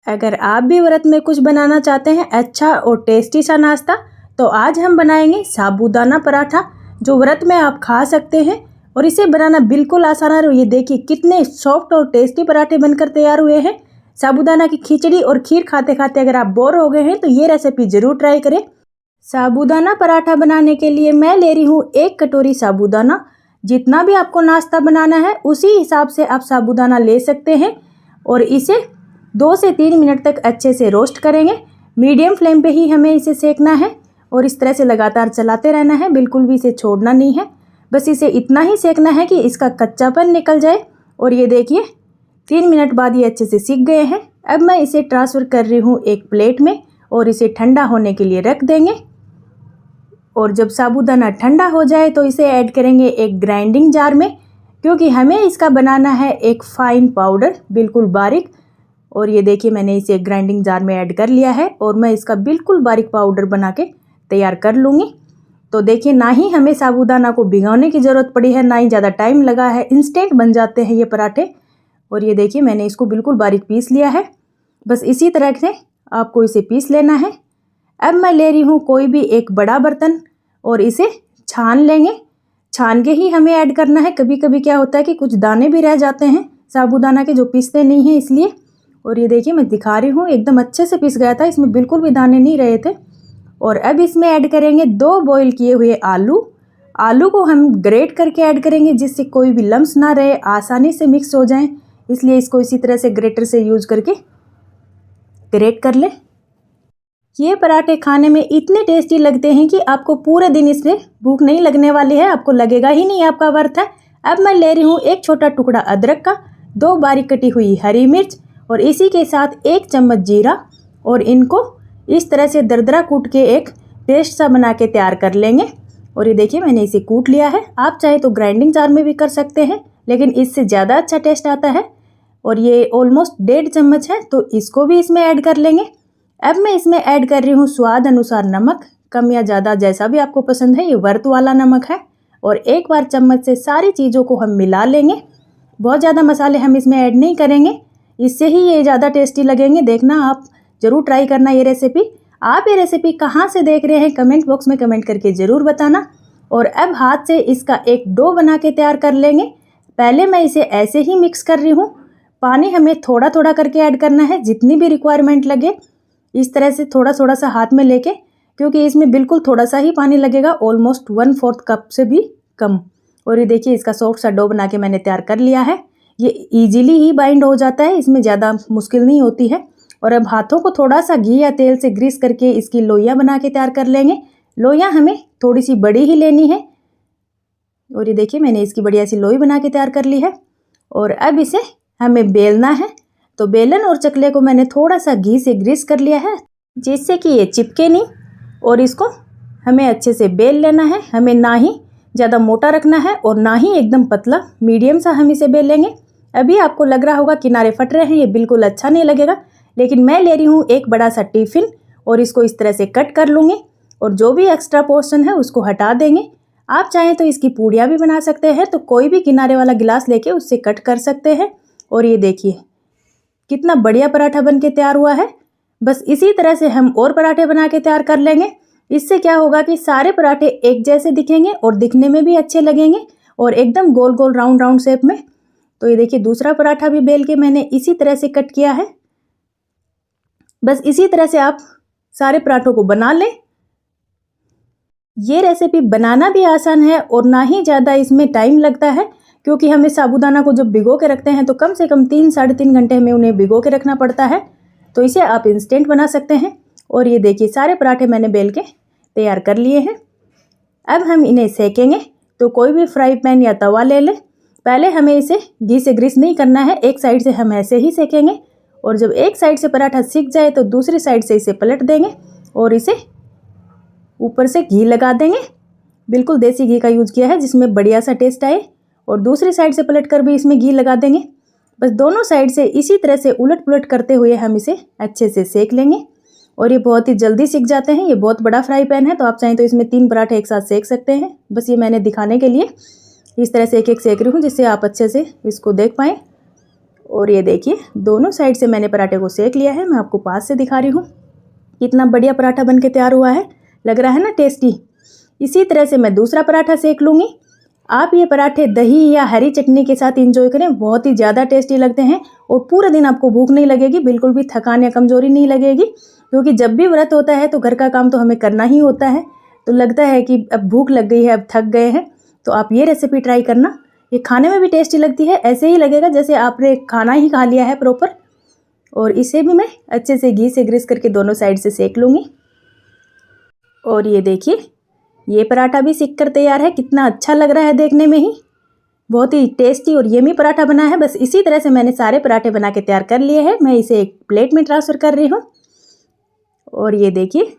अगर आप भी व्रत में कुछ बनाना चाहते हैं अच्छा और टेस्टी सा नाश्ता, तो आज हम बनाएंगे साबूदाना पराठा, जो व्रत में आप खा सकते हैं। और इसे बनाना बिल्कुल आसान है। ये देखिए कितने सॉफ्ट और टेस्टी पराठे बनकर तैयार हुए हैं। साबूदाना की खिचड़ी और खीर खाते खाते अगर आप बोर हो गए हैं तो ये रेसिपी ज़रूर ट्राई करें। साबूदाना पराठा बनाने के लिए मैं ले रही हूँ 1 कटोरी साबूदाना। जितना भी आपको नाश्ता बनाना है उसी हिसाब से आप साबूदाना ले सकते हैं। और इसे 2 से 3 मिनट तक अच्छे से रोस्ट करेंगे। मीडियम फ्लेम पे ही हमें इसे सेकना है और इस तरह से लगातार चलाते रहना है, बिल्कुल भी इसे छोड़ना नहीं है। बस इसे इतना ही सेकना है कि इसका कच्चापन निकल जाए। और ये देखिए 3 मिनट बाद ये अच्छे से सीख गए हैं। अब मैं इसे ट्रांसफ़र कर रही हूँ एक प्लेट में और इसे ठंडा होने के लिए रख देंगे। और जब साबूदाना ठंडा हो जाए तो इसे ऐड करेंगे एक ग्राइंडिंग जार में, क्योंकि हमें इसका बनाना है एक फ़ाइन पाउडर, बिल्कुल बारीक। और ये देखिए मैंने इसे ग्राइंडिंग जार में ऐड कर लिया है और मैं इसका बिल्कुल बारीक पाउडर बना के तैयार कर लूँगी। तो देखिए ना ही हमें साबूदाना को भिगोने की ज़रूरत पड़ी है, ना ही ज़्यादा टाइम लगा है, इंस्टेंट बन जाते हैं ये पराठे। और ये देखिए मैंने इसको बिल्कुल बारीक पीस लिया है। बस इसी तरह से आपको इसे पीस लेना है। अब मैं ले रही हूँ कोई भी एक बड़ा बर्तन और इसे छान लेंगे। छान के ही हमें ऐड करना है। कभी कभी क्या होता है कि कुछ दाने भी रह जाते हैं साबूदाना के, जो पीसते नहीं हैं, इसलिए। और ये देखिए मैं दिखा रही हूँ एकदम अच्छे से पिस गया था, इसमें बिल्कुल भी दाने नहीं रहे थे। और अब इसमें ऐड करेंगे 2 बॉईल किए हुए आलू। आलू को हम ग्रेट करके ऐड करेंगे, जिससे कोई भी लम्स ना रहे, आसानी से मिक्स हो जाएं। इसलिए इसको इसी तरह से ग्रेटर से यूज़ करके ग्रेट कर लें। ये पराठे खाने में इतने टेस्टी लगते हैं कि आपको पूरे दिन इससे भूख नहीं लगने वाली है, आपको लगेगा ही नहीं आपका व्रत है। अब मैं ले रही हूँ 1 छोटा टुकड़ा अदरक का, 2 बारीक कटी हुई हरी मिर्च और इसी के साथ 1 चम्मच जीरा। और इनको इस तरह से दरदरा कूट के एक पेस्ट सा बना के तैयार कर लेंगे। और ये देखिए मैंने इसे कूट लिया है। आप चाहे तो ग्राइंडिंग जार में भी कर सकते हैं, लेकिन इससे ज़्यादा अच्छा टेस्ट आता है। और ये ऑलमोस्ट 1.5 चम्मच है, तो इसको भी इसमें ऐड कर लेंगे। अब मैं इसमें ऐड कर रही हूँ स्वाद अनुसार नमक, कम या ज़्यादा जैसा भी आपको पसंद है। ये व्रत वाला नमक है। और एक बार चम्मच से सारी चीज़ों को हम मिला लेंगे। बहुत ज़्यादा मसाले हम इसमें ऐड नहीं करेंगे, इससे ही ये ज़्यादा टेस्टी लगेंगे। देखना आप ज़रूर ट्राई करना ये रेसिपी। आप ये रेसिपी कहाँ से देख रहे हैं कमेंट बॉक्स में कमेंट करके ज़रूर बताना। और अब हाथ से इसका एक डो बना के तैयार कर लेंगे। पहले मैं इसे ऐसे ही मिक्स कर रही हूँ। पानी हमें थोड़ा थोड़ा करके ऐड करना है, जितनी भी रिक्वायरमेंट लगे। इस तरह से थोड़ा थोड़ा सा हाथ में लेके, क्योंकि इसमें बिल्कुल थोड़ा सा ही पानी लगेगा, ऑलमोस्ट 1/4 कप से भी कम। और ये देखिए इसका सॉफ्ट सा डो बना के मैंने तैयार कर लिया है। ये इजीली ही बाइंड हो जाता है, इसमें ज़्यादा मुश्किल नहीं होती है। और अब हाथों को थोड़ा सा घी या तेल से ग्रीस करके इसकी लोइयाँ बना के तैयार कर लेंगे। लोइयाँ हमें थोड़ी सी बड़ी ही लेनी है। और ये देखिए मैंने इसकी बढ़िया सी लोई बना के तैयार कर ली है। और अब इसे हमें बेलना है। तो बेलन और चकले को मैंने थोड़ा सा घी से ग्रीस कर लिया है, जिससे कि ये चिपके नहीं। और इसको हमें अच्छे से बेल लेना है। हमें ना ही ज़्यादा मोटा रखना है और ना ही एकदम पतला, मीडियम सा हम इसे बेल लेंगे। अभी आपको लग रहा होगा किनारे फट रहे हैं, ये बिल्कुल अच्छा नहीं लगेगा। लेकिन मैं ले रही हूँ एक बड़ा सा टिफ़िन और इसको इस तरह से कट कर लूँगी। और जो भी एक्स्ट्रा पोर्शन है उसको हटा देंगे। आप चाहें तो इसकी पूड़ियाँ भी बना सकते हैं, तो कोई भी किनारे वाला गिलास लेके उससे कट कर सकते हैं। और ये देखिए कितना बढ़िया पराठा बन के तैयार हुआ है। बस इसी तरह से हम और पराठे बना के तैयार कर लेंगे। इससे क्या होगा कि सारे पराठे एक जैसे दिखेंगे और दिखने में भी अच्छे लगेंगे और एकदम गोल गोल राउंड राउंड शेप में। तो ये देखिए दूसरा पराठा भी बेल के मैंने इसी तरह से कट किया है। बस इसी तरह से आप सारे पराठों को बना लें। ये रेसिपी बनाना भी आसान है और ना ही ज़्यादा इसमें टाइम लगता है, क्योंकि हमें साबूदाना को जब भिगो के रखते हैं तो कम से कम 3-3.5 घंटे हमें उन्हें भिगो के रखना पड़ता है। तो इसे आप इंस्टेंट बना सकते हैं। और ये देखिए सारे पराठे मैंने बेल के तैयार कर लिए हैं। अब हम इन्हें सेकेंगे। तो कोई भी फ्राई पैन या तवा ले लें। पहले हमें इसे घी से ग्रीस नहीं करना है, एक साइड से हम ऐसे ही सेकेंगे। और जब एक साइड से पराठा सिक जाए तो दूसरी साइड से इसे पलट देंगे और इसे ऊपर से घी लगा देंगे। बिल्कुल देसी घी का यूज़ किया है, जिसमें बढ़िया सा टेस्ट आए। और दूसरी साइड से पलट कर भी इसमें घी लगा देंगे। बस दोनों साइड से इसी तरह से उलट पुलट करते हुए हम इसे अच्छे से सेक लेंगे। और ये बहुत ही जल्दी सिक जाते हैं। ये बहुत बड़ा फ्राई पैन है, तो आप चाहें तो इसमें 3 पराठे एक साथ सेक सकते हैं। बस ये मैंने दिखाने के लिए इस तरह से एक एक सेक रही हूँ, जिससे आप अच्छे से इसको देख पाएँ। और ये देखिए दोनों साइड से मैंने पराठे को सेक लिया है। मैं आपको पास से दिखा रही हूँ कितना बढ़िया पराठा बन के तैयार हुआ है। लग रहा है ना टेस्टी। इसी तरह से मैं दूसरा पराठा सेक लूँगी। आप ये पराठे दही या हरी चटनी के साथ इंजॉय करें, बहुत ही ज़्यादा टेस्टी लगते हैं और पूरा दिन आपको भूख नहीं लगेगी, बिल्कुल भी थकान या कमज़ोरी नहीं लगेगी। क्योंकि जब भी व्रत होता है तो घर का काम तो हमें करना ही होता है, तो लगता है कि अब भूख लग गई है, अब थक गए हैं। तो आप ये रेसिपी ट्राई करना, ये खाने में भी टेस्टी लगती है। ऐसे ही लगेगा जैसे आपने खाना ही खा लिया है प्रॉपर। और इसे भी मैं अच्छे से घी से ग्रीस करके दोनों साइड से सेक लूँगी। और ये देखिए ये पराठा भी सिक कर तैयार है। कितना अच्छा लग रहा है देखने में ही, बहुत ही टेस्टी और यमी पराठा बना है। बस इसी तरह से मैंने सारे पराठे बना के तैयार कर लिए हैं। मैं इसे एक प्लेट में ट्रांसफ़र कर रही हूँ। और ये देखिए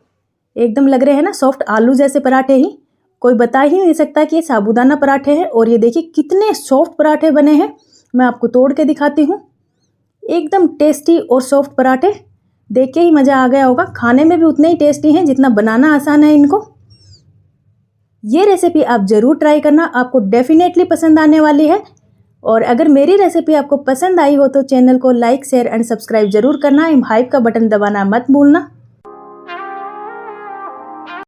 एकदम लग रहे हैं ना सॉफ्ट आलू जैसे पराठे ही, कोई बता ही नहीं सकता कि ये साबूदाना पराठे हैं। और ये देखिए कितने सॉफ्ट पराठे बने हैं। मैं आपको तोड़ के दिखाती हूँ। एकदम टेस्टी और सॉफ्ट पराठे, देख के ही मज़ा आ गया होगा। खाने में भी उतने ही टेस्टी हैं जितना बनाना आसान है इनको। ये रेसिपी आप ज़रूर ट्राई करना, आपको डेफिनेटली पसंद आने वाली है। और अगर मेरी रेसिपी आपको पसंद आई हो तो चैनल को लाइक शेयर एंड सब्सक्राइब ज़रूर करना। हाइप का बटन दबाना मत भूलना।